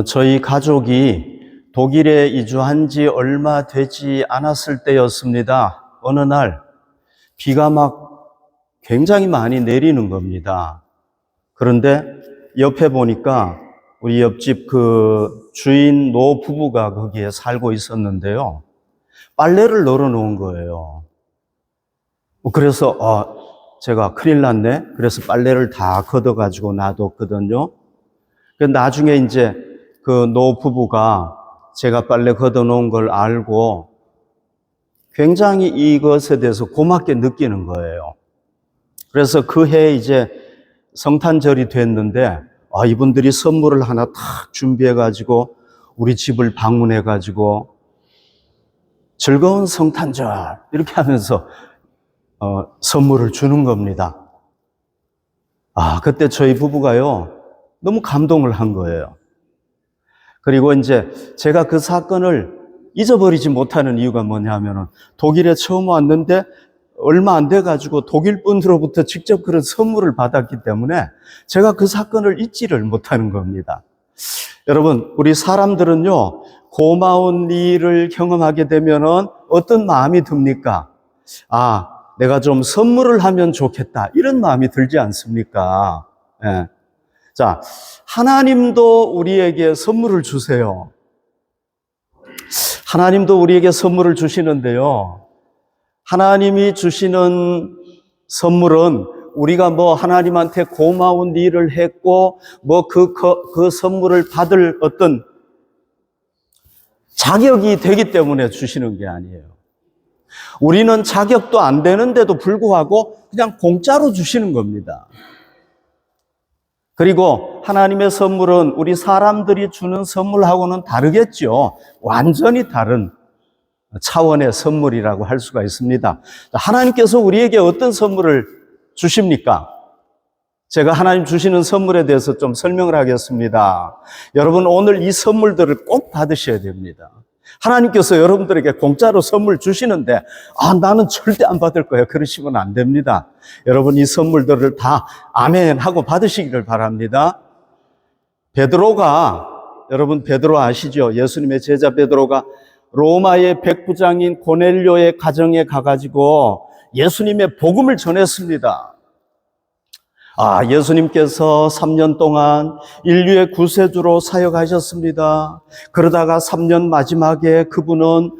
저희 가족이 독일에 이주한 지 얼마 되지 않았을 때였습니다. 어느 날 비가 막 굉장히 많이 내리는 겁니다. 그런데 옆에 보니까 우리 옆집 주인 노 부부가 거기에 살고 있었는데요. 빨래를 널어 놓은 거예요. 그래서 제가 큰일 났네. 그래서 빨래를 다 걷어가지고 놔뒀거든요. 나중에 이제 그 노 부부가 제가 빨래 걷어 놓은 걸 알고 굉장히 이것에 대해서 고맙게 느끼는 거예요. 그래서 그 해에 이제 성탄절이 됐는데 이분들이 선물을 하나 탁 준비해가지고 우리 집을 방문해가지고 즐거운 성탄절 이렇게 하면서 선물을 주는 겁니다. 그때 저희 부부가요 너무 감동을 한 거예요. 그리고 이제 제가 그 사건을 잊어버리지 못하는 이유가 뭐냐면은 독일에 처음 왔는데 얼마 안 돼가지고 독일 분들로부터 직접 그런 선물을 받았기 때문에 제가 그 사건을 잊지를 못하는 겁니다. 여러분, 우리 사람들은요, 고마운 일을 경험하게 되면은 어떤 마음이 듭니까? 내가 좀 선물을 하면 좋겠다. 이런 마음이 들지 않습니까? 예. 자, 하나님도 우리에게 선물을 주세요. 하나님도 우리에게 선물을 주시는데요. 하나님이 주시는 선물은 우리가 하나님한테 고마운 일을 했고, 그 선물을 받을 어떤 자격이 되기 때문에 주시는 게 아니에요. 우리는 자격도 안 되는데도 불구하고 그냥 공짜로 주시는 겁니다. 그리고 하나님의 선물은 우리 사람들이 주는 선물하고는 다르겠죠. 완전히 다른 차원의 선물이라고 할 수가 있습니다. 하나님께서 우리에게 어떤 선물을 주십니까? 제가 하나님 주시는 선물에 대해서 좀 설명을 하겠습니다. 여러분, 오늘 이 선물들을 꼭 받으셔야 됩니다. 하나님께서 여러분들에게 공짜로 선물 주시는데 나는 절대 안 받을 거예요. 그러시면 안 됩니다. 여러분, 이 선물들을 다 아멘 하고 받으시기를 바랍니다. 여러분 베드로 아시죠? 예수님의 제자 베드로가 로마의 백부장인 고넬료의 가정에 가가지고 예수님의 복음을 전했습니다. 예수님께서 3년 동안 인류의 구세주로 사역하셨습니다. 그러다가 3년 마지막에 그분은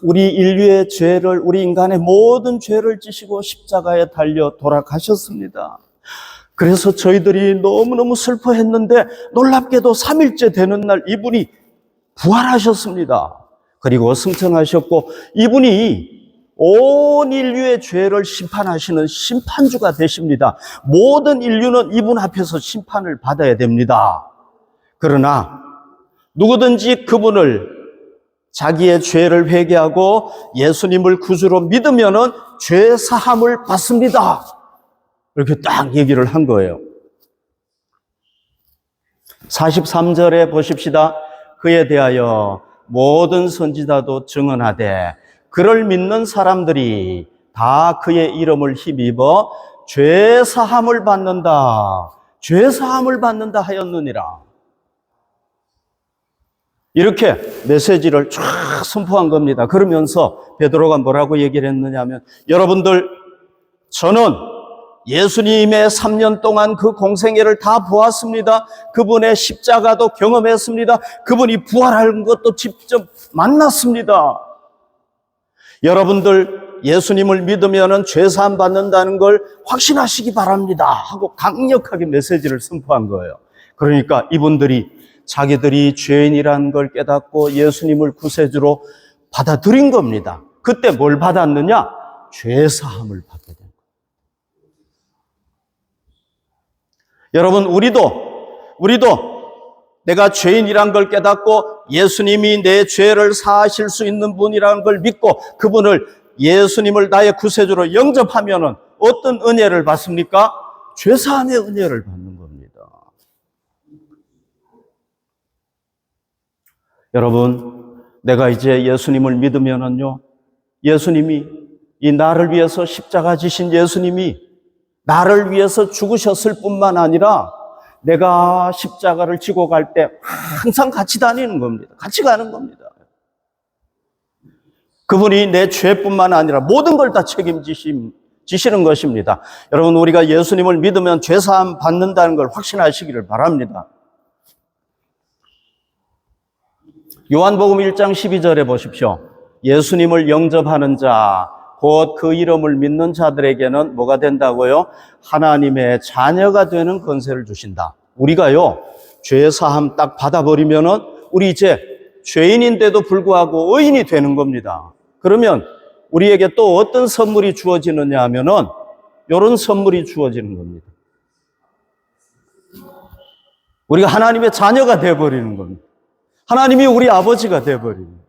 우리 인류의 죄를, 우리 인간의 모든 죄를 지시고 십자가에 달려 돌아가셨습니다. 그래서 저희들이 너무너무 슬퍼했는데 놀랍게도 3일째 되는 날 이분이 부활하셨습니다. 그리고 승천하셨고 이분이 온 인류의 죄를 심판하시는 심판주가 되십니다. 모든 인류는 이분 앞에서 심판을 받아야 됩니다. 그러나 누구든지 그분을 자기의 죄를 회개하고 예수님을 구주로 믿으면은 죄 사함을 받습니다. 이렇게 딱 얘기를 한 거예요. 43절에 보십시다. 그에 대하여 모든 선지자도 증언하되 그를 믿는 사람들이 다 그의 이름을 힘입어 죄 사함을 받는다. 죄 사함을 받는다 하였느니라. 이렇게 메시지를 쫙 선포한 겁니다. 그러면서 베드로가 뭐라고 얘기를 했느냐면, 여러분들, 저는 예수님의 3년 동안 그 공생애를 다 보았습니다. 그분의 십자가도 경험했습니다. 그분이 부활한 것도 직접 만났습니다. 여러분들 예수님을 믿으면 죄사함 받는다는 걸 확신하시기 바랍니다 하고 강력하게 메시지를 선포한 거예요. 그러니까 이분들이 자기들이 죄인이라는 걸 깨닫고 예수님을 구세주로 받아들인 겁니다. 그때 뭘 받았느냐? 죄사함을 받게 된 거예요. 여러분, 우리도 내가 죄인이란 걸 깨닫고 예수님이 내 죄를 사하실 수 있는 분이라는 걸 믿고 그분을, 예수님을 나의 구세주로 영접하면은 어떤 은혜를 받습니까? 죄사함의 은혜를 받는 겁니다. 여러분, 내가 이제 예수님을 믿으면은요, 예수님이, 이 나를 위해서 십자가 지신 예수님이 나를 위해서 죽으셨을 뿐만 아니라 내가 십자가를 지고 갈 때 항상 같이 다니는 겁니다. 같이 가는 겁니다. 그분이 내 죄뿐만 아니라 모든 걸 다 책임지시는 것입니다. 여러분, 우리가 예수님을 믿으면 죄사함 받는다는 걸 확신하시기를 바랍니다. 요한복음 1장 12절에 보십시오. 예수님을 영접하는 자, 곧 그 이름을 믿는 자들에게는 뭐가 된다고요? 하나님의 자녀가 되는 권세를 주신다. 우리가요, 죄사함 딱 받아버리면은 우리 이제 죄인인데도 불구하고 의인이 되는 겁니다. 그러면 우리에게 또 어떤 선물이 주어지느냐 하면은 이런 선물이 주어지는 겁니다. 우리가 하나님의 자녀가 되어버리는 겁니다. 하나님이 우리 아버지가 되어버리는 겁니다.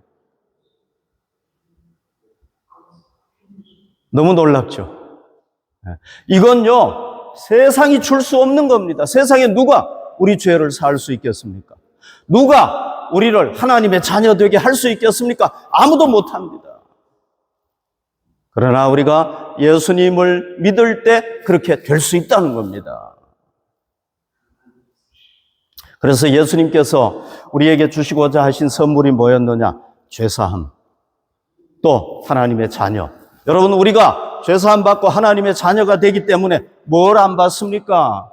너무 놀랍죠? 이건요, 세상이 줄 수 없는 겁니다. 세상에 누가 우리 죄를 살 수 있겠습니까? 누가 우리를 하나님의 자녀 되게 할 수 있겠습니까? 아무도 못합니다. 그러나 우리가 예수님을 믿을 때 그렇게 될 수 있다는 겁니다. 그래서 예수님께서 우리에게 주시고자 하신 선물이 뭐였느냐? 죄사함, 또 하나님의 자녀. 여러분, 우리가 죄사함 받고 하나님의 자녀가 되기 때문에 뭘 안 받습니까?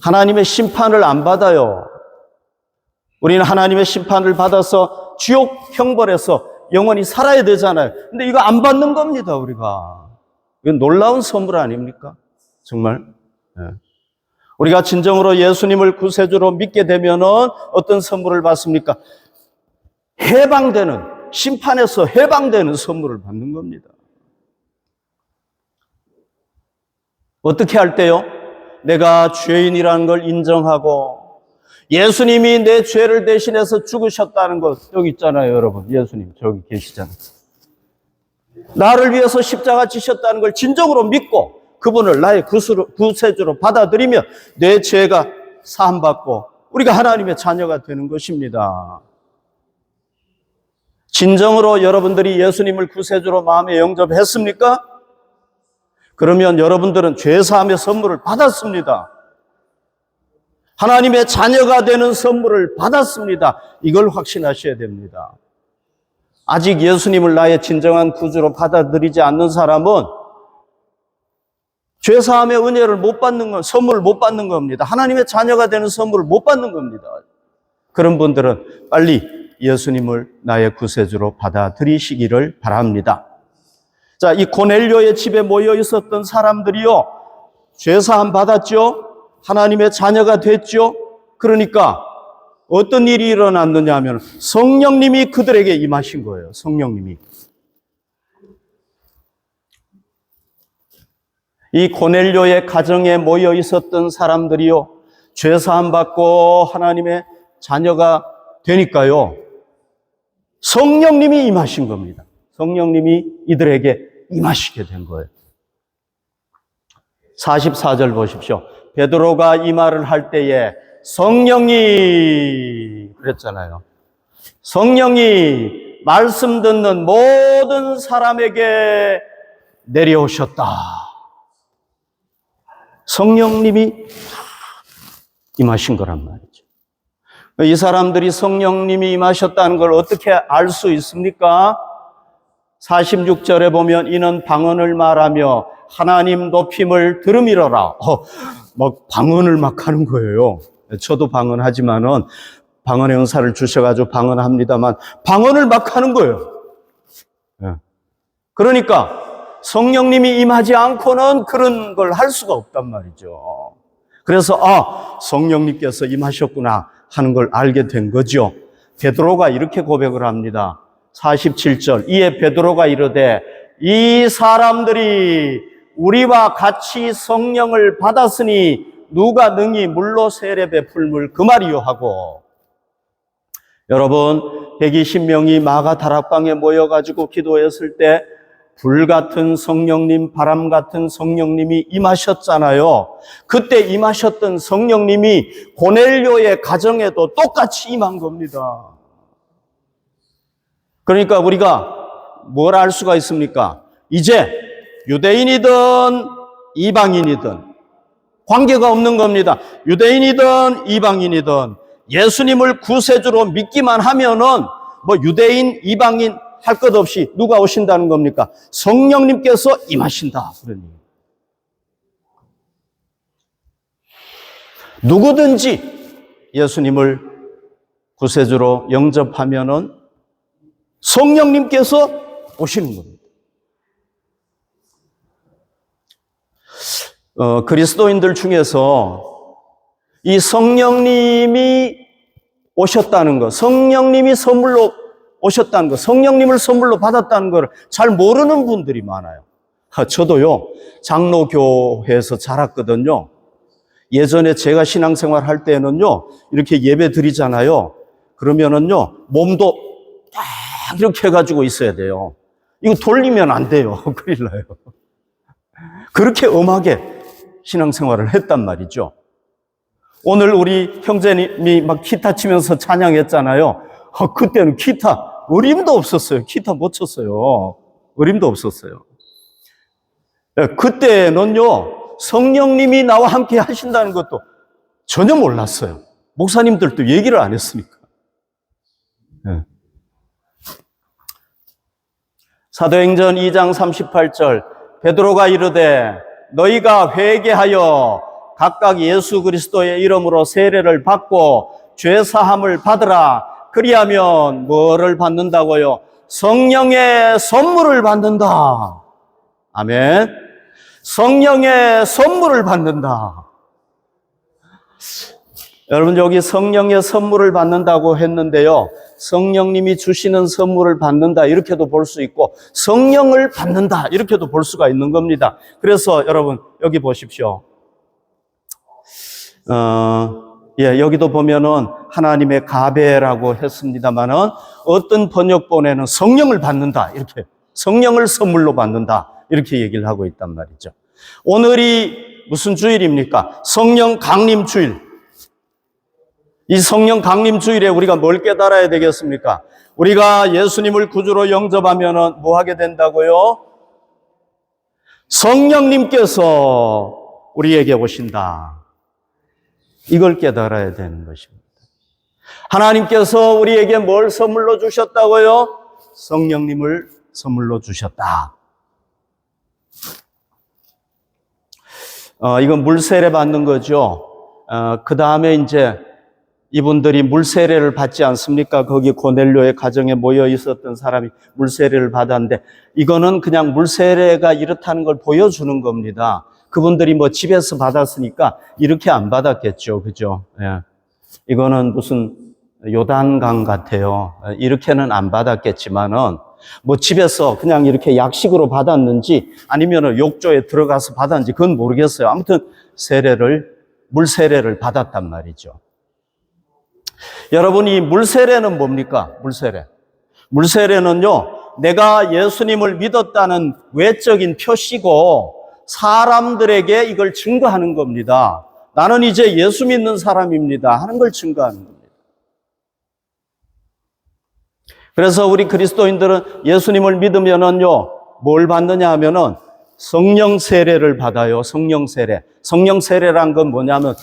하나님의 심판을 안 받아요. 우리는 하나님의 심판을 받아서 지옥 형벌에서 영원히 살아야 되잖아요. 근데 이거 안 받는 겁니다, 우리가. 이건 놀라운 선물 아닙니까? 정말. 네. 우리가 진정으로 예수님을 구세주로 믿게 되면은 어떤 선물을 받습니까? 해방되는, 심판에서 해방되는 선물을 받는 겁니다. 어떻게 할 때요? 내가 죄인이라는 걸 인정하고 예수님이 내 죄를 대신해서 죽으셨다는 것, 여기 있잖아요, 여러분. 예수님 저기 계시잖아요. 나를 위해서 십자가 지셨다는 걸 진정으로 믿고 그분을 나의 구세주로 받아들이며 내 죄가 사함받고 우리가 하나님의 자녀가 되는 것입니다. 진정으로 여러분들이 예수님을 구세주로 마음에 영접했습니까? 그러면 여러분들은 죄사함의 선물을 받았습니다. 하나님의 자녀가 되는 선물을 받았습니다. 이걸 확신하셔야 됩니다. 아직 예수님을 나의 진정한 구주로 받아들이지 않는 사람은 죄사함의 은혜를 못 받는 건, 선물을 못 받는 겁니다. 하나님의 자녀가 되는 선물을 못 받는 겁니다. 그런 분들은 빨리 예수님을 나의 구세주로 받아들이시기를 바랍니다. 자, 이 고넬료의 집에 모여 있었던 사람들이요, 죄사함 받았죠? 하나님의 자녀가 됐죠? 그러니까 어떤 일이 일어났느냐 하면 성령님이 그들에게 임하신 거예요. 성령님이. 이 고넬료의 가정에 모여 있었던 사람들이요, 죄사함 받고 하나님의 자녀가 되니까요, 성령님이 임하신 겁니다. 성령님이 이들에게 임하시게 된 거예요. 44절 보십시오. 베드로가 이 말을 할 때에 성령이, 그랬잖아요. 성령이 말씀 듣는 모든 사람에게 내려오셨다. 성령님이 임하신 거란 말이죠. 이 사람들이 성령님이 임하셨다는 걸 어떻게 알 수 있습니까? 46절에 보면 이는 방언을 말하며 하나님 높임을 들음이러라. 막 방언을 막 하는 거예요. 저도 방언하지만은 방언의 은사를 주셔가지고 방언합니다만 방언을 막 하는 거예요. 그러니까 성령님이 임하지 않고는 그런 걸 할 수가 없단 말이죠. 그래서 성령님께서 임하셨구나 하는 걸 알게 된 거죠. 베드로가 이렇게 고백을 합니다. 47절. 이에 베드로가 이르되 이 사람들이 우리와 같이 성령을 받았으니 누가 능히 물로 세례 베풀물 그 말이요 하고. 여러분, 120명이 마가 다락방에 모여가지고 기도했을 때 불같은 성령님, 바람 같은 성령님이 임하셨잖아요. 그때 임하셨던 성령님이 고넬료의 가정에도 똑같이 임한 겁니다. 그러니까 우리가 뭘 알 수가 있습니까? 이제 유대인이든 이방인이든 관계가 없는 겁니다. 유대인이든 이방인이든 예수님을 구세주로 믿기만 하면은 뭐 유대인, 이방인 할 것 없이 누가 오신다는 겁니까? 성령님께서 임하신다. 그러니 누구든지 예수님을 구세주로 영접하면은 성령님께서 오시는 겁니다. 그리스도인들 중에서 이 성령님이 오셨다는 것, 성령님이 선물로 오셨다는 것, 성령님을 선물로 받았다는 걸 잘 모르는 분들이 많아요. 저도요, 장로교회에서 자랐거든요. 예전에 제가 신앙생활 할 때는요, 이렇게 예배 드리잖아요. 그러면은요, 몸도 딱 이렇게 해가지고 있어야 돼요. 이거 돌리면 안 돼요. 큰일 나요. 그렇게 엄하게 신앙생활을 했단 말이죠. 오늘 우리 형제님이 막 기타 치면서 찬양했잖아요. 그때는 기타 어림도 없었어요. 기타 못 쳤어요. 어림도 없었어요. 그때는요, 성령님이 나와 함께 하신다는 것도 전혀 몰랐어요. 목사님들도 얘기를 안 했으니까. 사도행전 2장 38절, 베드로가 이르되 너희가 회개하여 각각 예수 그리스도의 이름으로 세례를 받고 죄 사함을 받으라. 그리하면 뭐를 받는다고요? 성령의 선물을 받는다. 아멘. 성령의 선물을 받는다. 여러분, 여기 성령의 선물을 받는다고 했는데요, 성령님이 주시는 선물을 받는다 이렇게도 볼 수 있고, 성령을 받는다 이렇게도 볼 수가 있는 겁니다. 그래서 여러분 여기 보십시오. 여기도 보면은 하나님의 가배라고 했습니다만은 어떤 번역본에는 성령을 받는다 이렇게, 성령을 선물로 받는다 이렇게 얘기를 하고 있단 말이죠. 오늘이 무슨 주일입니까? 성령 강림 주일. 이 성령 강림 주일에 우리가 뭘 깨달아야 되겠습니까? 우리가 예수님을 구주로 영접하면은 뭐 하게 된다고요? 성령님께서 우리에게 오신다. 이걸 깨달아야 되는 것입니다. 하나님께서 우리에게 뭘 선물로 주셨다고요? 성령님을 선물로 주셨다. 이건 물세례 받는 거죠. 그 다음에 이제 이분들이 물세례를 받지 않습니까? 거기 고넬료의 가정에 모여 있었던 사람이 물세례를 받았는데, 이거는 그냥 물세례가 이렇다는 걸 보여주는 겁니다. 그분들이 뭐 집에서 받았으니까 이렇게 안 받았겠죠. 그죠? 예. 이거는 무슨 요단강 같아요. 이렇게는 안 받았겠지만은, 뭐 집에서 그냥 이렇게 약식으로 받았는지 아니면 욕조에 들어가서 받았는지 그건 모르겠어요. 아무튼 물세례를 받았단 말이죠. 여러분, 이 물세례는 뭡니까? 물세례는요, 내가 예수님을 믿었다는 외적인 표시고 사람들에게 이걸 증거하는 겁니다. 나는 이제 예수 믿는 사람입니다 하는 걸 증거하는 겁니다. 그래서 우리 그리스도인들은 예수님을 믿으면은요, 뭘 받느냐 하면은 성령 세례를 받아요. 성령 세례. 성령 세례란 건 뭐냐면,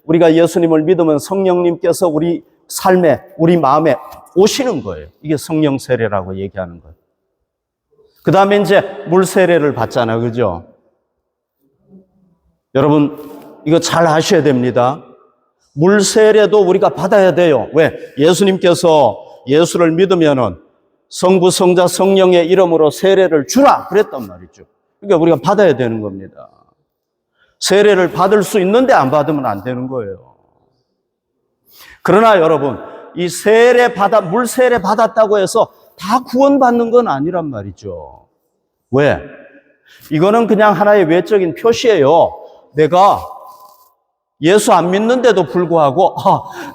우리가 예수님을 믿으면 성령님께서 우리 삶에, 우리 마음에 오시는 거예요. 이게 성령 세례라고 얘기하는 거예요. 그 다음에 이제 물 세례를 받잖아요. 그죠? 여러분, 이거 잘 아셔야 됩니다. 물 세례도 우리가 받아야 돼요. 왜? 예수님께서 예수를 믿으면은 성부, 성자, 성령의 이름으로 세례를 주라 그랬단 말이죠. 그러니까 우리가 받아야 되는 겁니다. 세례를 받을 수 있는데 안 받으면 안 되는 거예요. 그러나 여러분, 이 물 세례 받았다고 해서 다 구원받는 건 아니란 말이죠. 왜? 이거는 그냥 하나의 외적인 표시예요. 내가 예수 안 믿는데도 불구하고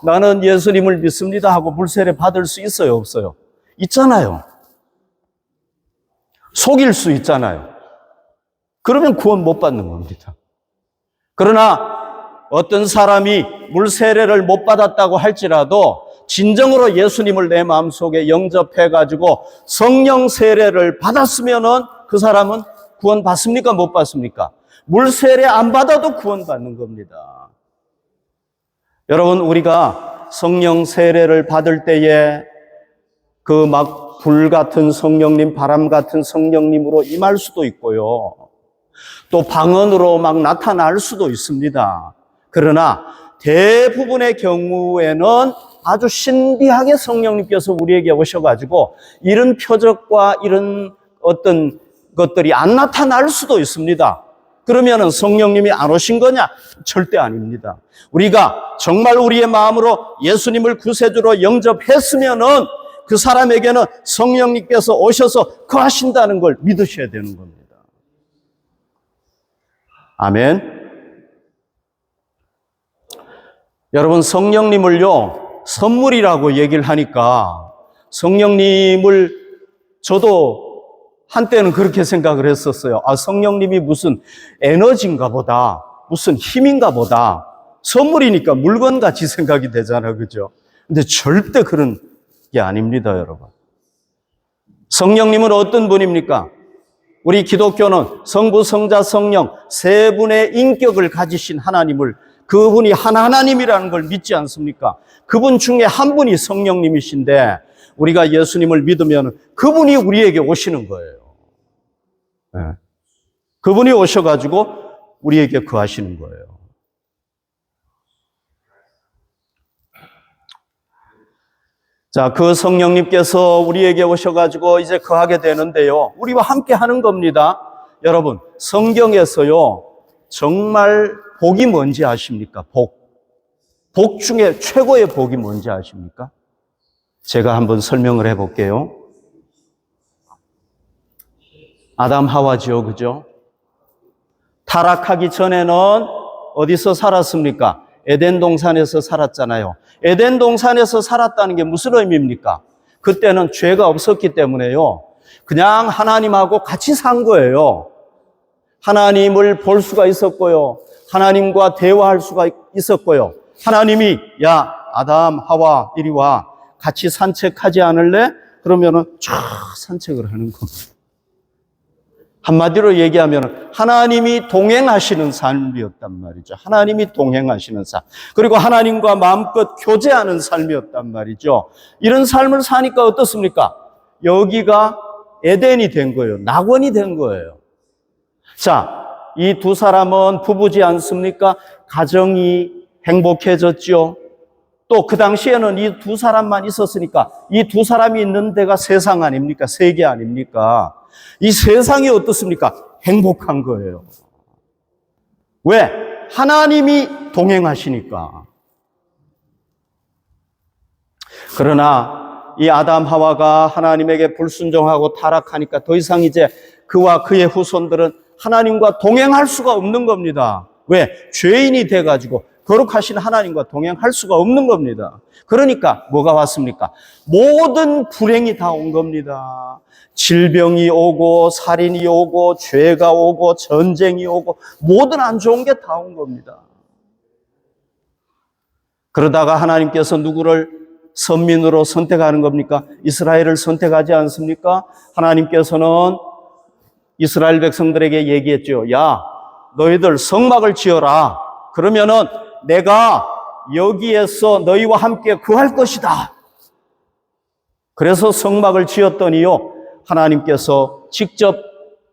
나는 예수님을 믿습니다 하고 물세례 받을 수 있어요, 없어요? 있잖아요. 속일 수 있잖아요. 그러면 구원 못 받는 겁니다. 그러나 어떤 사람이 물세례를 못 받았다고 할지라도 진정으로 예수님을 내 마음속에 영접해가지고 성령 세례를 받았으면은 그 사람은 구원 받습니까? 못 받습니까? 물 세례 안 받아도 구원받는 겁니다. 여러분, 우리가 성령 세례를 받을 때에 그 막 불 같은 성령님, 바람 같은 성령님으로 임할 수도 있고요. 또 방언으로 막 나타날 수도 있습니다. 그러나 대부분의 경우에는 아주 신비하게 성령님께서 우리에게 오셔가지고 이런 표적과 이런 어떤 것들이 안 나타날 수도 있습니다. 그러면은 성령님이 안 오신 거냐? 절대 아닙니다. 우리가 정말 우리의 마음으로 예수님을 구세주로 영접했으면은 그 사람에게는 성령님께서 오셔서 거하신다는 걸 믿으셔야 되는 겁니다. 아멘. 여러분, 성령님을요, 선물이라고 얘기를 하니까 성령님을 저도 한때는 그렇게 생각을 했었어요. 아, 성령님이 무슨 에너지인가 보다, 무슨 힘인가 보다, 선물이니까 물건같이 생각이 되잖아요. 그죠? 근데 절대 그런 게 아닙니다, 여러분. 성령님은 어떤 분입니까? 우리 기독교는 성부, 성자, 성령 세 분의 인격을 가지신 하나님을, 그분이 하나님이라는 걸 믿지 않습니까? 그분 중에 한 분이 성령님이신데 우리가 예수님을 믿으면 그분이 우리에게 오시는 거예요. 네. 그분이 오셔가지고 우리에게 거하시는 거예요. 자, 그 성령님께서 우리에게 오셔가지고 이제 거하게 되는데요. 우리와 함께 하는 겁니다. 여러분, 성경에서요, 정말 복이 뭔지 아십니까? 복. 복 중에 최고의 복이 뭔지 아십니까? 제가 한번 설명을 해볼게요. 아담 하와지요, 그죠? 타락하기 전에는 어디서 살았습니까? 에덴 동산에서 살았잖아요. 에덴 동산에서 살았다는 게 무슨 의미입니까? 그때는 죄가 없었기 때문에요. 그냥 하나님하고 같이 산 거예요. 하나님을 볼 수가 있었고요. 하나님과 대화할 수가 있었고요. 하나님이 야, 아담, 하와 이리 와. 같이 산책하지 않을래? 그러면은 쫙 산책을 하는 겁니다. 한마디로 얘기하면 하나님이 동행하시는 삶이었단 말이죠. 하나님이 동행하시는 삶. 그리고 하나님과 마음껏 교제하는 삶이었단 말이죠. 이런 삶을 사니까 어떻습니까? 여기가 에덴이 된 거예요. 낙원이 된 거예요. 자, 이 두 사람은 부부지 않습니까? 가정이 행복해졌죠. 또 그 당시에는 이 두 사람만 있었으니까 이 두 사람이 있는 데가 세상 아닙니까? 세계 아닙니까? 이 세상이 어떻습니까? 행복한 거예요. 왜? 하나님이 동행하시니까. 그러나 이 아담 하와가 하나님에게 불순종하고 타락하니까 더 이상 이제 그와 그의 후손들은 하나님과 동행할 수가 없는 겁니다. 왜? 죄인이 돼가지고 거룩하신 하나님과 동행할 수가 없는 겁니다. 그러니까 뭐가 왔습니까? 모든 불행이 다 온 겁니다. 질병이 오고 살인이 오고 죄가 오고 전쟁이 오고 모든 안 좋은 게 다 온 겁니다. 그러다가 하나님께서 누구를 선민으로 선택하는 겁니까? 이스라엘을 선택하지 않습니까? 하나님께서는 이스라엘 백성들에게 얘기했죠. 야, 너희들 성막을 지어라. 그러면은 내가 여기에서 너희와 함께 거할 것이다. 그래서 성막을 지었더니요, 하나님께서 직접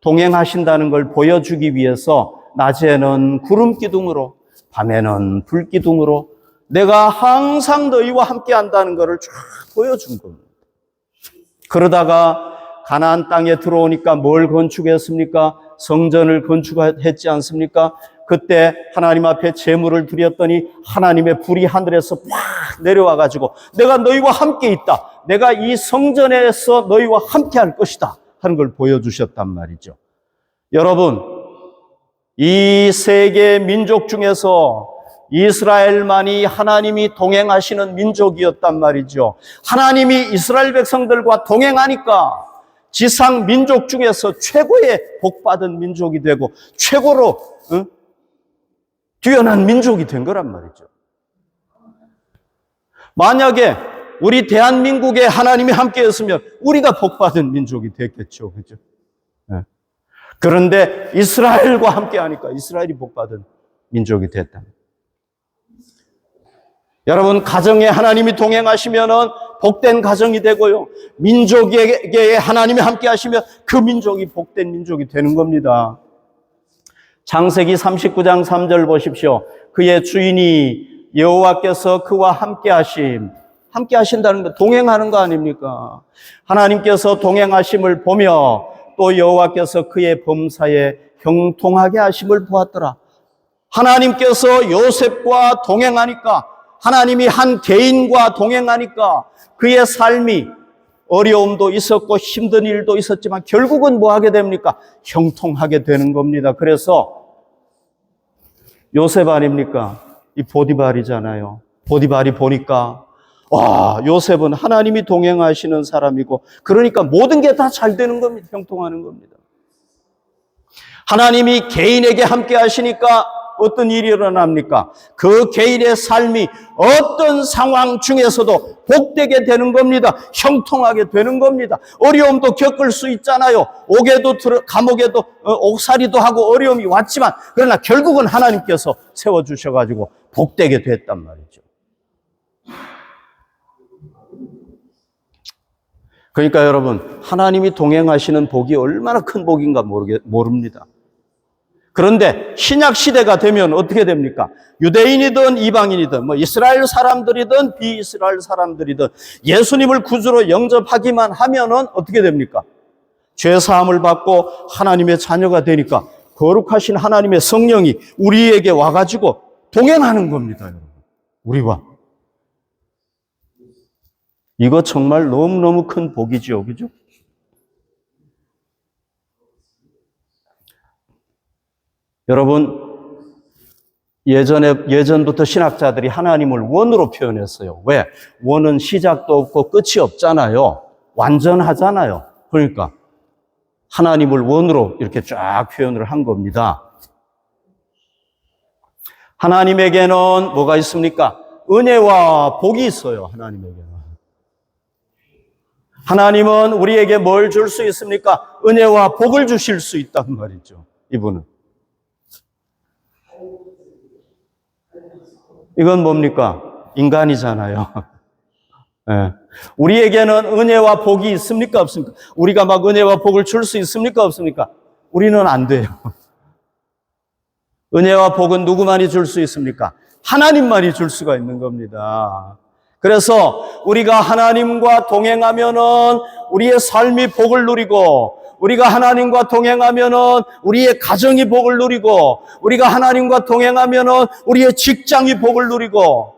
동행하신다는 걸 보여주기 위해서 낮에는 구름 기둥으로, 밤에는 불 기둥으로 내가 항상 너희와 함께 한다는 것을 쫙 보여준 겁니다. 그러다가 가나안 땅에 들어오니까 뭘 건축했습니까? 성전을 건축했지 않습니까? 그때 하나님 앞에 제물을 드렸더니 하나님의 불이 하늘에서 팍 내려와가지고 내가 너희와 함께 있다. 내가 이 성전에서 너희와 함께 할 것이다 하는 걸 보여주셨단 말이죠. 여러분, 이 세계 민족 중에서 이스라엘만이 하나님이 동행하시는 민족이었단 말이죠. 하나님이 이스라엘 백성들과 동행하니까 지상 민족 중에서 최고의 복받은 민족이 되고 최고로 뛰어난 민족이 된 거란 말이죠. 만약에 우리 대한민국에 하나님이 함께했으면 우리가 복받은 민족이 됐겠죠. 그죠? 네. 그런데 이스라엘과 함께 하니까 이스라엘이 복받은 민족이 됐다. 여러분, 가정에 하나님이 동행하시면은 복된 가정이 되고요. 민족에게 하나님이 함께 하시면 그 민족이 복된 민족이 되는 겁니다. 창세기 39장 3절 보십시오. 그의 주인이 여호와께서 그와 함께 하신다는 거, 동행하는 거 아닙니까? 하나님께서 동행하심을 보며 또 여호와께서 그의 범사에 형통하게 하심을 보았더라. 하나님께서 요셉과 동행하니까, 하나님이 한 개인과 동행하니까 그의 삶이 어려움도 있었고 힘든 일도 있었지만 결국은 뭐 하게 됩니까? 형통하게 되는 겁니다. 그래서 요셉 아닙니까? 이 보디발이잖아요. 보디발이 보니까 와, 요셉은 하나님이 동행하시는 사람이고 그러니까 모든 게 다 잘 되는 겁니다. 형통하는 겁니다. 하나님이 개인에게 함께 하시니까 어떤 일이 일어납니까? 그 개인의 삶이 어떤 상황 중에서도 복되게 되는 겁니다. 형통하게 되는 겁니다. 어려움도 겪을 수 있잖아요. 감옥에도 옥살이도 하고 어려움이 왔지만 그러나 결국은 하나님께서 세워주셔가지고 복되게 됐단 말이죠. 그러니까 여러분, 하나님이 동행하시는 복이 얼마나 큰 복인가 모릅니다. 그런데 신약 시대가 되면 어떻게 됩니까? 유대인이든 이방인이든 이스라엘 사람들이든 비이스라엘 사람들이든 예수님을 구주로 영접하기만 하면은 어떻게 됩니까? 죄 사함을 받고 하나님의 자녀가 되니까 거룩하신 하나님의 성령이 우리에게 와가지고 동행하는 겁니다, 여러분. 우리와. 이거 정말 너무너무 큰 복이죠, 그죠? 여러분, 예전부터 신학자들이 하나님을 원으로 표현했어요. 왜? 원은 시작도 없고 끝이 없잖아요. 완전하잖아요. 그러니까 하나님을 원으로 이렇게 쫙 표현을 한 겁니다. 하나님에게는 뭐가 있습니까? 은혜와 복이 있어요, 하나님에게는. 하나님은 우리에게 뭘 줄 수 있습니까? 은혜와 복을 주실 수 있단 말이죠, 이분은. 이건 뭡니까? 인간이잖아요. 네. 우리에게는 은혜와 복이 있습니까? 없습니까? 우리가 막 은혜와 복을 줄 수 있습니까? 없습니까? 우리는 안 돼요. 은혜와 복은 누구만이 줄 수 있습니까? 하나님만이 줄 수가 있는 겁니다. 그래서 우리가 하나님과 동행하면은 우리의 삶이 복을 누리고, 우리가 하나님과 동행하면은 우리의 가정이 복을 누리고, 우리가 하나님과 동행하면은 우리의 직장이 복을 누리고,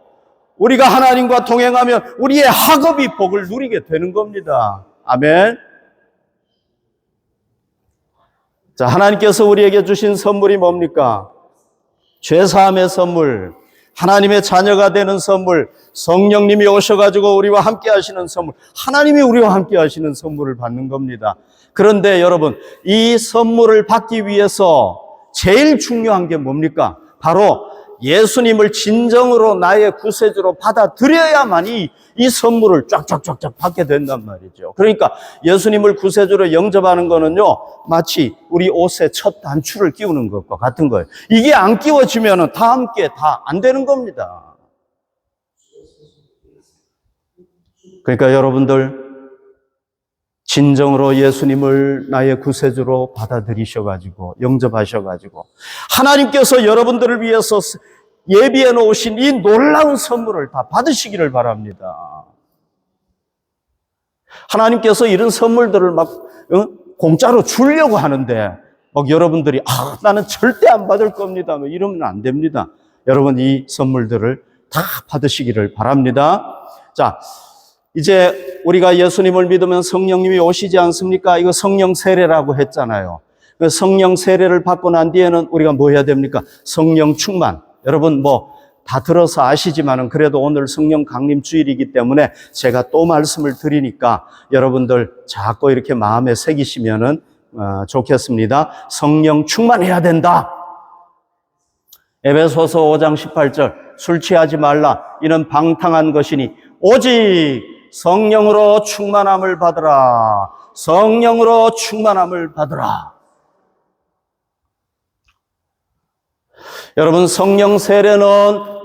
우리가 하나님과 동행하면 우리의 학업이 복을 누리게 되는 겁니다. 아멘. 자, 하나님께서 우리에게 주신 선물이 뭡니까? 죄사함의 선물, 하나님의 자녀가 되는 선물, 성령님이 오셔가지고 우리와 함께 하시는 선물, 하나님이 우리와 함께 하시는 선물을 받는 겁니다. 그런데 여러분, 이 선물을 받기 위해서 제일 중요한 게 뭡니까? 바로 예수님을 진정으로 나의 구세주로 받아들여야만이 이 선물을 쫙쫙쫙쫙 받게 된단 말이죠. 그러니까 예수님을 구세주로 영접하는 거는요, 마치 우리 옷에 첫 단추를 끼우는 것과 같은 거예요. 이게 안 끼워지면 다 함께 다 안 되는 겁니다. 그러니까 여러분들, 진정으로 예수님을 나의 구세주로 받아들이셔가지고 영접하셔가지고 하나님께서 여러분들을 위해서 예비해 놓으신 이 놀라운 선물을 다 받으시기를 바랍니다. 하나님께서 이런 선물들을 막 공짜로 주려고 하는데 막 여러분들이 나는 절대 안 받을 겁니다, 이러면 안 됩니다. 여러분, 이 선물들을 다 받으시기를 바랍니다. 자, 이제 우리가 예수님을 믿으면 성령님이 오시지 않습니까? 이거 성령 세례라고 했잖아요. 그 성령 세례를 받고 난 뒤에는 우리가 뭐 해야 됩니까? 성령 충만. 여러분 다 들어서 아시지만은 그래도 오늘 성령 강림 주일이기 때문에 제가 또 말씀을 드리니까 여러분들 자꾸 이렇게 마음에 새기시면은 좋겠습니다. 성령 충만해야 된다. 에베소서 5장 18절, 술 취하지 말라. 이는 방탕한 것이니 오직 성령으로 충만함을 받으라. 성령으로 충만함을 받으라. 여러분, 성령 세례는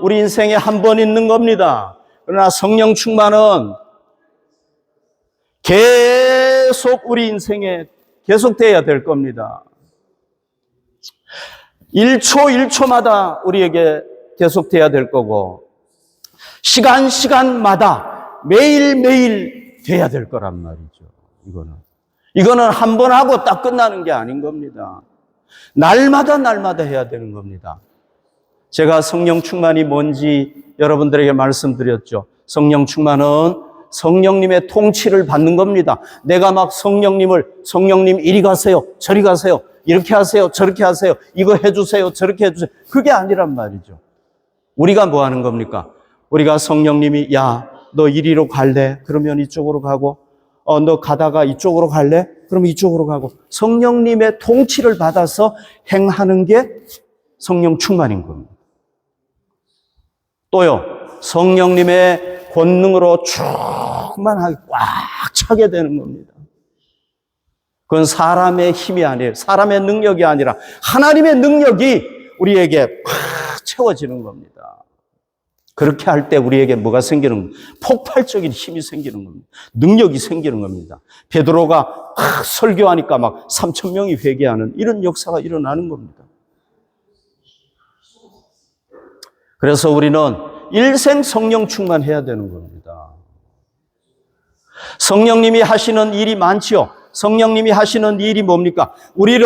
우리 인생에 한 번 있는 겁니다. 그러나 성령 충만은 계속 우리 인생에 계속돼야 될 겁니다. 1초 1초마다 우리에게 계속돼야 될 거고, 시간마다 매일매일 돼야 될 거란 말이죠. 이거는 한 번 하고 딱 끝나는 게 아닌 겁니다. 날마다 해야 되는 겁니다. 제가 성령 충만이 뭔지 여러분들에게 말씀드렸죠. 성령 충만은 성령님의 통치를 받는 겁니다. 내가 막 성령님 이리 가세요, 저리 가세요, 이렇게 하세요, 저렇게 하세요, 이거 해주세요, 저렇게 해주세요. 그게 아니란 말이죠. 우리가 뭐 하는 겁니까? 우리가 성령님이 야, 너 이리로 갈래? 그러면 이쪽으로 가고, 너 가다가 이쪽으로 갈래? 그럼 이쪽으로 가고, 성령님의 통치를 받아서 행하는 게 성령 충만인 겁니다. 또요, 성령님의 권능으로 충만하게 꽉 차게 되는 겁니다. 그건 사람의 힘이 아니에요. 사람의 능력이 아니라 하나님의 능력이 우리에게 꽉 채워지는 겁니다. 그렇게 할 때 우리에게 뭐가 생기는 겁니까? 폭발적인 힘이 생기는 겁니다. 능력이 생기는 겁니다. 베드로가 막 설교하니까 막 3,000명이 회개하는 이런 역사가 일어나는 겁니다. 그래서 우리는 일생 성령 충만해야 되는 겁니다. 성령님이 하시는 일이 많지요. 성령님이 하시는 일이 뭡니까? 우리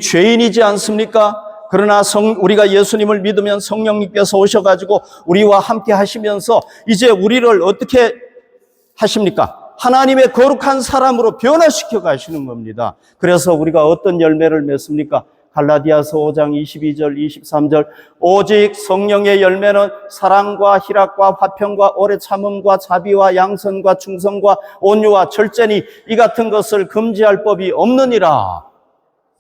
죄인이지 않습니까? 그러나 우리가 예수님을 믿으면 성령님께서 오셔가지고 우리와 함께 하시면서 이제 우리를 어떻게 하십니까? 하나님의 거룩한 사람으로 변화시켜 가시는 겁니다. 그래서 우리가 어떤 열매를 맺습니까? 갈라디아서 5장 22절, 23절. 오직 성령의 열매는 사랑과 희락과 화평과 오래 참음과 자비와 양선과 충성과 온유와 절제니 이 같은 것을 금지할 법이 없느니라.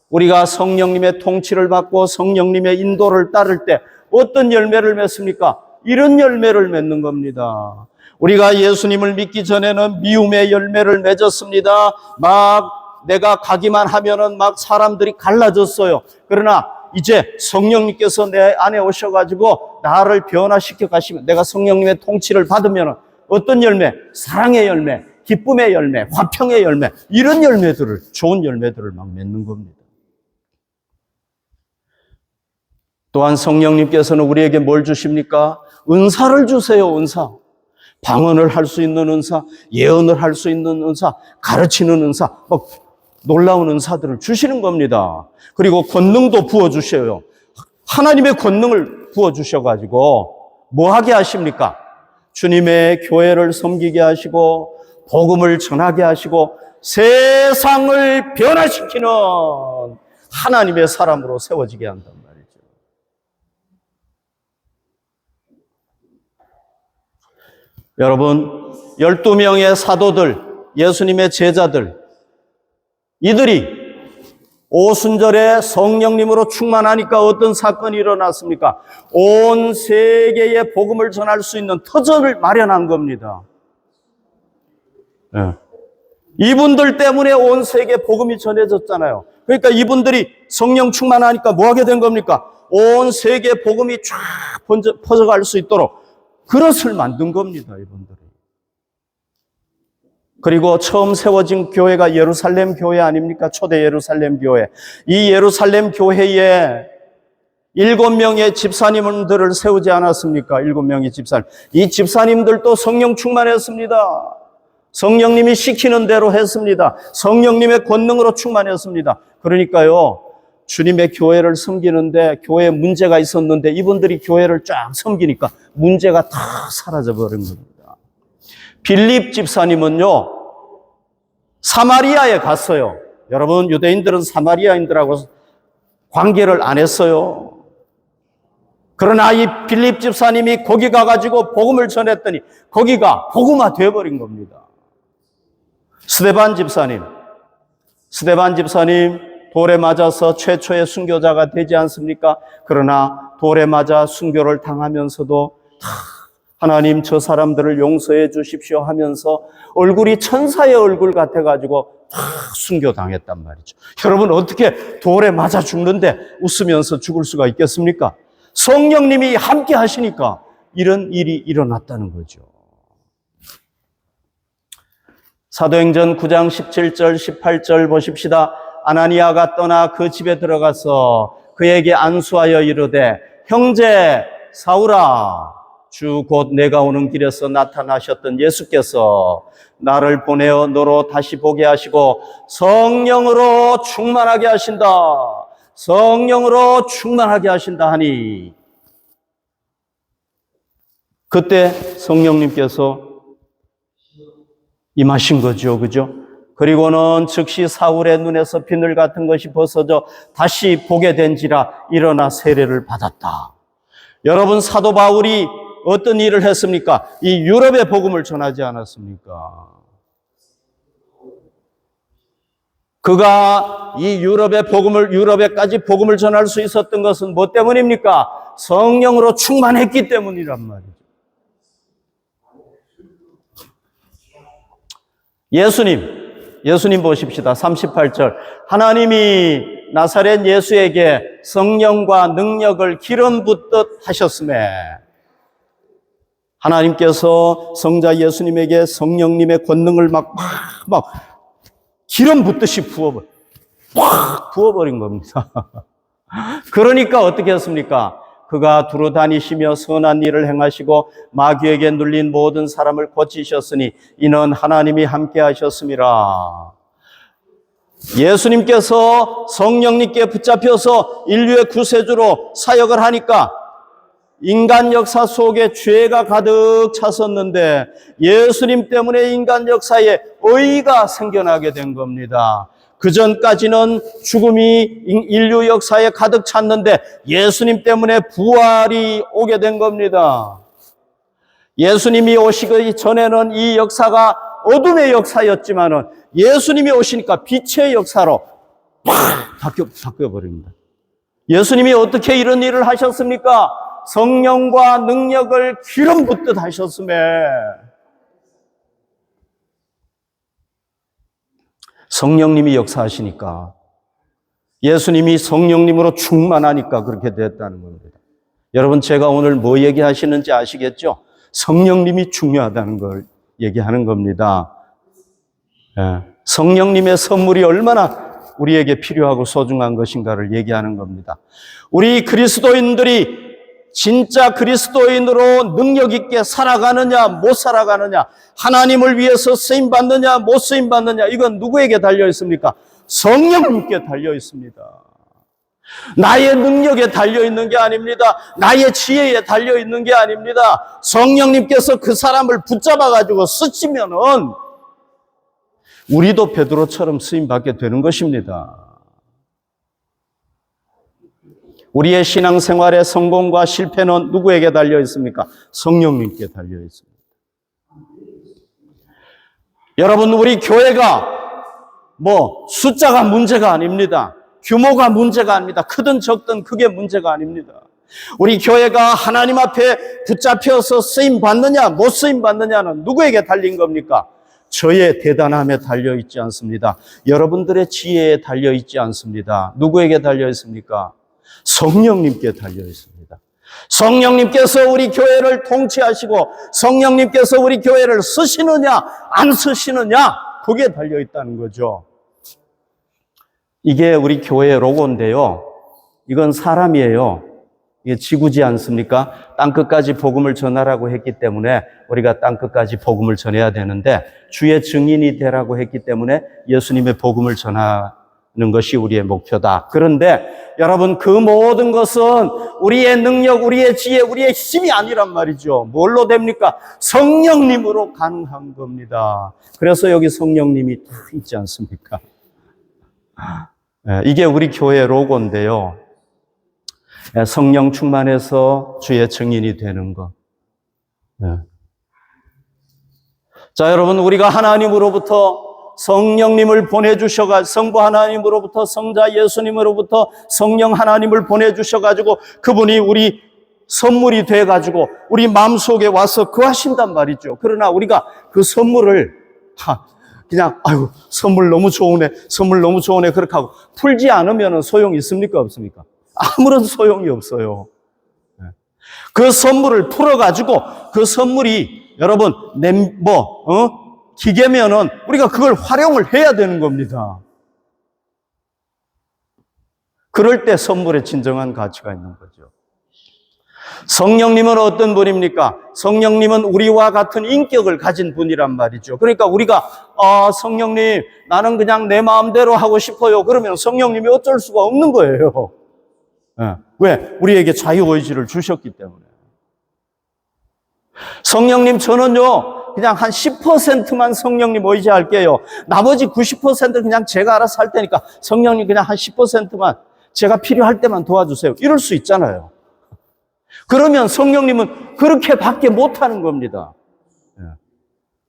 우리가 성령님의 통치를 받고 성령님의 인도를 따를 때 어떤 열매를 맺습니까? 이런 열매를 맺는 겁니다. 우리가 예수님을 믿기 전에는 미움의 열매를 맺었습니다. 내가 가기만 하면은 막 사람들이 갈라졌어요. 그러나 이제 성령님께서 내 안에 오셔가지고 나를 변화시켜 가시면, 내가 성령님의 통치를 받으면 어떤 열매? 사랑의 열매, 기쁨의 열매, 화평의 열매, 이런 열매들을, 좋은 열매들을 막 맺는 겁니다. 또한 성령님께서는 우리에게 뭘 주십니까? 은사를 주세요, 은사. 방언을 할 수 있는 은사, 예언을 할 수 있는 은사, 가르치는 은사, 놀라운 은사들을 주시는 겁니다. 그리고 권능도 부어주셔요. 하나님의 권능을 부어주셔가지고 뭐 하게 하십니까? 주님의 교회를 섬기게 하시고 복음을 전하게 하시고 세상을 변화시키는 하나님의 사람으로 세워지게 한단 말이죠. 여러분, 12명의 사도들, 예수님의 제자들, 이들이 오순절에 성령님으로 충만하니까 어떤 사건이 일어났습니까? 온 세계에 복음을 전할 수 있는 터전을 마련한 겁니다. 네. 이분들 때문에 온 세계에 복음이 전해졌잖아요. 그러니까 이분들이 성령 충만하니까 뭐 하게 된 겁니까? 온 세계에 복음이 쫙 퍼져갈 수 있도록 그릇을 만든 겁니다, 이분들이. 그리고 처음 세워진 교회가 예루살렘 교회 아닙니까? 초대 예루살렘 교회. 이 예루살렘 교회에 7명의 집사님들을 세우지 않았습니까? 7명의 집사님. 이 집사님들도 성령 충만했습니다. 성령님이 시키는 대로 했습니다. 성령님의 권능으로 충만했습니다. 그러니까요, 주님의 교회를 섬기는데 교회에 문제가 있었는데 이분들이 교회를 쫙 섬기니까 문제가 다 사라져버린 겁니다. 빌립 집사님은요, 사마리아에 갔어요. 여러분, 유대인들은 사마리아인들하고 관계를 안 했어요. 그러나 이 빌립 집사님이 거기 가가지고 복음을 전했더니 거기가 복음화 되어버린 겁니다. 스데반 집사님 돌에 맞아서 최초의 순교자가 되지 않습니까? 그러나 돌에 맞아 순교를 당하면서도 하나님 저 사람들을 용서해 주십시오 하면서 얼굴이 천사의 얼굴 같아가지고 다 순교당했단 말이죠. 여러분 어떻게 돌에 맞아 죽는데 웃으면서 죽을 수가 있겠습니까? 성령님이 함께 하시니까 이런 일이 일어났다는 거죠. 사도행전 9장 17절 18절 보십시다. 아나니아가 떠나 그 집에 들어가서 그에게 안수하여 이르되 형제 사울아 주 곧 내가 오는 길에서 나타나셨던 예수께서 나를 보내어 너로 다시 보게 하시고 성령으로 충만하게 하신다. 성령으로 충만하게 하신다 하니 그때 성령님께서 임하신 거죠. 그죠? 그리고는 즉시 사울의 눈에서 비늘 같은 것이 벗어져 다시 보게 된지라 일어나 세례를 받았다. 여러분 사도 바울이 어떤 일을 했습니까? 이 유럽의 복음을 전하지 않았습니까? 그가 이 유럽에까지 복음을 전할 수 있었던 것은 뭐 때문입니까? 성령으로 충만했기 때문이란 말이죠. 예수님 보십시다. 38절. 하나님이 나사렛 예수에게 성령과 능력을 기름 붓듯 하셨음에 하나님께서 성자 예수님에게 성령님의 권능을 막 기름 붓듯이 부어버린 겁니다. 그러니까 어떻게 했습니까? 그가 두루 다니시며 선한 일을 행하시고 마귀에게 눌린 모든 사람을 고치셨으니 이는 하나님이 함께 하셨음이라. 예수님께서 성령님께 붙잡혀서 인류의 구세주로 사역을 하니까 인간 역사 속에 죄가 가득 찼었는데 예수님 때문에 인간 역사에 의의가 생겨나게 된 겁니다. 그 전까지는 죽음이 인류 역사에 가득 찼는데 예수님 때문에 부활이 오게 된 겁니다. 예수님이 오시기 전에는 이 역사가 어둠의 역사였지만은 예수님이 오시니까 빛의 역사로 바뀌어버립니다. 예수님이 어떻게 이런 일을 하셨습니까? 성령과 능력을 기름 붓듯 하셨음에 성령님이 역사하시니까 예수님이 성령님으로 충만하니까 그렇게 됐다는 겁니다. 여러분 제가 오늘 뭐 얘기하시는지 아시겠죠? 성령님이 중요하다는 걸 얘기하는 겁니다. 성령님의 선물이 얼마나 우리에게 필요하고 소중한 것인가를 얘기하는 겁니다. 우리 그리스도인들이 진짜 그리스도인으로 능력 있게 살아가느냐 못 살아가느냐, 하나님을 위해서 쓰임받느냐 못 쓰임받느냐, 이건 누구에게 달려 있습니까? 성령님께 달려 있습니다. 나의 능력에 달려 있는 게 아닙니다. 나의 지혜에 달려 있는 게 아닙니다. 성령님께서 그 사람을 붙잡아 가지고 쓰시면은 우리도 베드로처럼 쓰임 받게 되는 것입니다. 우리의 신앙생활의 성공과 실패는 누구에게 달려 있습니까? 성령님께 달려 있습니다. 여러분, 우리 교회가 숫자가 문제가 아닙니다. 규모가 문제가 아닙니다. 크든 적든 그게 문제가 아닙니다. 우리 교회가 하나님 앞에 붙잡혀서 쓰임 받느냐 못 쓰임 받느냐는 누구에게 달린 겁니까? 저의 대단함에 달려 있지 않습니다. 여러분들의 지혜에 달려 있지 않습니다. 누구에게 달려 있습니까? 성령님께 달려 있습니다. 성령님께서 우리 교회를 통치하시고 성령님께서 우리 교회를 쓰시느냐 안 쓰시느냐, 그게 달려 있다는 거죠. 이게 우리 교회의 로고인데요. 이건 사람이에요. 이게 지구지 않습니까? 땅끝까지 복음을 전하라고 했기 때문에 우리가 땅끝까지 복음을 전해야 되는데, 주의 증인이 되라고 했기 때문에 예수님의 복음을 전하는 것이 우리의 목표다. 그런데 여러분, 그 모든 것은 우리의 능력, 우리의 지혜, 우리의 힘이 아니란 말이죠. 뭘로 됩니까? 성령님으로 가능한 겁니다. 그래서 여기 성령님이 다 있지 않습니까? 이게 우리 교회 로고인데요. 성령 충만해서 주의 증인이 되는 것. 자, 여러분, 우리가 하나님으로부터 성령님을 보내주셔가지고, 성부 하나님으로부터 성자 예수님으로부터 성령 하나님을 보내주셔가지고 그분이 우리 선물이 돼가지고 우리 마음속에 와서 거하신단 말이죠. 그러나 우리가 그 선물을 그냥 아유 선물 너무 좋으네, 선물 너무 좋으네 그렇게 하고 풀지 않으면 소용이 있습니까 없습니까? 아무런 소용이 없어요. 그 선물을 풀어가지고 그 선물이 여러분 기계면은 우리가 그걸 활용을 해야 되는 겁니다. 그럴 때 선물에 진정한 가치가 있는 거죠. 성령님은 어떤 분입니까? 성령님은 우리와 같은 인격을 가진 분이란 말이죠. 그러니까 우리가 성령님 나는 그냥 내 마음대로 하고 싶어요. 그러면 성령님이 어쩔 수가 없는 거예요. 왜? 우리에게 자유의지를 주셨기 때문에. 성령님 저는요 그냥 한 10%만 성령님 의지할게요. 나머지 90%는 그냥 제가 알아서 할 테니까 성령님 그냥 한 10%만 제가 필요할 때만 도와주세요. 이럴 수 있잖아요. 그러면 성령님은 그렇게밖에 못하는 겁니다.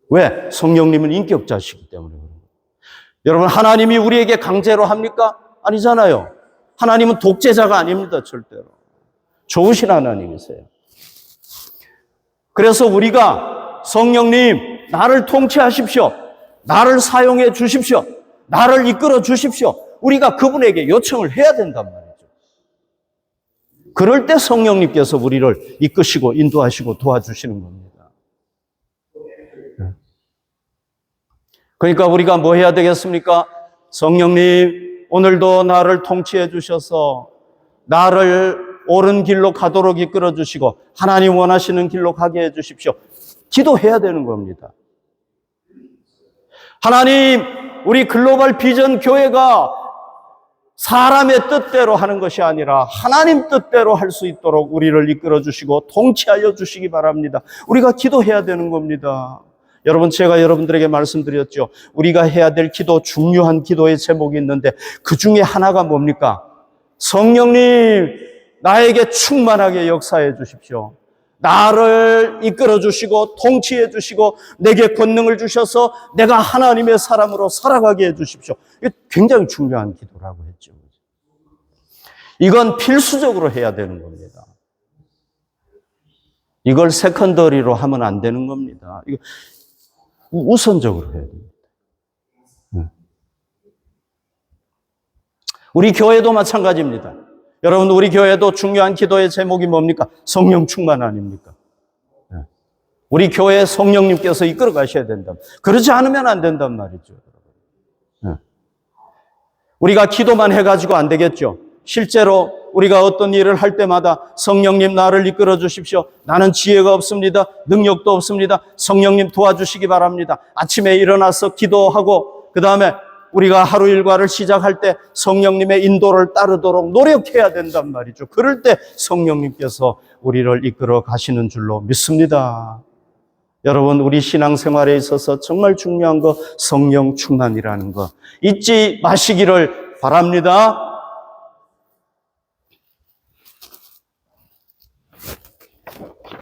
왜? 성령님은 인격자시기 때문에. 여러분 하나님이 우리에게 강제로 합니까? 아니잖아요. 하나님은 독재자가 아닙니다. 절대로. 좋으신 하나님이세요. 그래서 우리가 성령님 나를 통치하십시오. 나를 사용해 주십시오. 나를 이끌어 주십시오. 우리가 그분에게 요청을 해야 된단 말이죠. 그럴 때 성령님께서 우리를 이끄시고 인도하시고 도와주시는 겁니다. 그러니까 우리가 뭐 해야 되겠습니까? 성령님 오늘도 나를 통치해 주셔서 나를 옳은 길로 가도록 이끌어 주시고 하나님 원하시는 길로 가게 해 주십시오. 기도해야 되는 겁니다. 하나님, 우리 글로벌 비전 교회가 사람의 뜻대로 하는 것이 아니라 하나님 뜻대로 할 수 있도록 우리를 이끌어 주시고 통치하여 주시기 바랍니다. 우리가 기도해야 되는 겁니다. 여러분, 제가 여러분들에게 말씀드렸죠. 우리가 해야 될 기도, 중요한 기도의 제목이 있는데 그 중에 하나가 뭡니까? 성령님, 나에게 충만하게 역사해 주십시오. 나를 이끌어 주시고 통치해 주시고 내게 권능을 주셔서 내가 하나님의 사람으로 살아가게 해 주십시오. 이게 굉장히 중요한 기도라고 했죠. 이건 필수적으로 해야 되는 겁니다. 이걸 세컨더리로 하면 안 되는 겁니다. 이거 우선적으로 해야 됩니다. 우리 교회도 마찬가지입니다. 여러분, 우리 교회도 중요한 기도의 제목이 뭡니까? 성령 충만 아닙니까? 우리 교회 성령님께서 이끌어 가셔야 된다. 그러지 않으면 안 된단 말이죠. 우리가 기도만 해가지고 안 되겠죠. 실제로 우리가 어떤 일을 할 때마다 성령님 나를 이끌어 주십시오. 나는 지혜가 없습니다. 능력도 없습니다. 성령님 도와주시기 바랍니다. 아침에 일어나서 기도하고 그 다음에 우리가 하루 일과를 시작할 때 성령님의 인도를 따르도록 노력해야 된단 말이죠. 그럴 때 성령님께서 우리를 이끌어 가시는 줄로 믿습니다. 여러분, 우리 신앙생활에 있어서 정말 중요한 거 성령 충만이라는 거 잊지 마시기를 바랍니다.